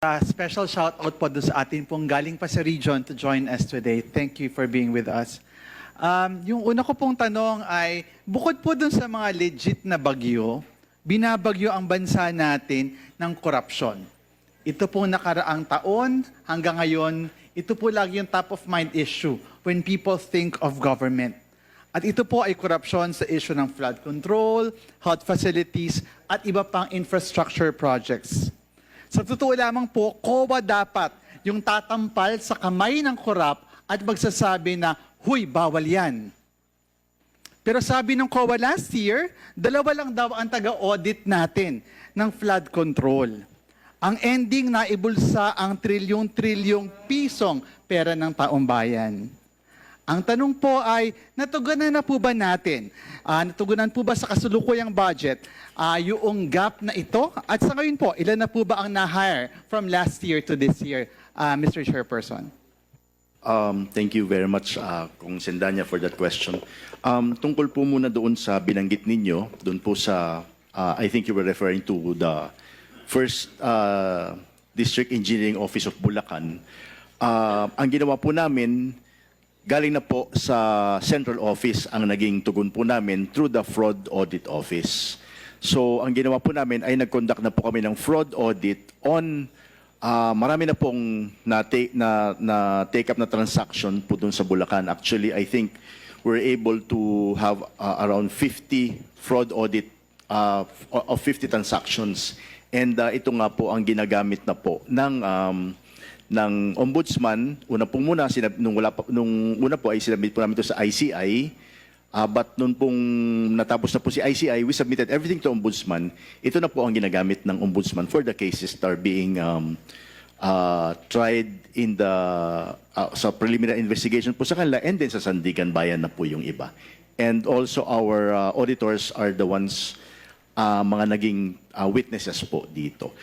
Special shout out po doon sa atin pong galing pa sa region to join us today. Thank you for being with us. Yung una ko pong tanong ay, bukod po doon sa mga legit na bagyo, binabagyo ang bansa natin ng korupsyon. Ito pong nakaraang taon hanggang ngayon, ito po lagi yung top of mind issue when people think of government. At ito po ay korupsyon sa issue ng flood control, health facilities, at iba pang infrastructure projects. Sa totoo lamang po, COA dapat yung tatampal sa kamay ng korap at magsasabi na, huy, bawal yan. Pero sabi ng COA last year, 2 lang daw ang taga-audit natin ng flood control. Ang ending na ibulsa ang trilyong-trilyong pisong pera ng taong bayan. Ang tanong po ay, natugunan na po ba natin? Natugunan po ba sa kasulukuyang budget yung gap na ito? At sa ngayon po, ilan na po ba ang na-hire from last year to this year, Mr. Chairperson? Thank you very much, Kung Sendanya, for that question. Tungkol po muna doon sa binanggit ninyo, doon po sa, I think you were referring to the first District Engineering Office of Bulacan. Ang ginawa po namin, galing na po sa central office ang naging tugon po namin through the Fraud Audit Office. So, ang ginawa po namin ay nag-conduct na po kami ng fraud audit on marami na pong na-take up na transaction po dun sa Bulacan. Actually, I think we're able to have around 50 fraud audit of 50 transactions. And ito nga po ang ginagamit na po ng ombudsman. Una po muna, nung una po ay sinabit po namin ito sa ICI. But nung pong natapos na po si ICI, we submitted everything to ombudsman. Ito na po ang ginagamit ng ombudsman for the cases that are being tried in the sa preliminary investigation po sa kanila, and then sa Sandigan Bayan na po yung iba. And also our auditors are the ones mga naging witnesses po dito.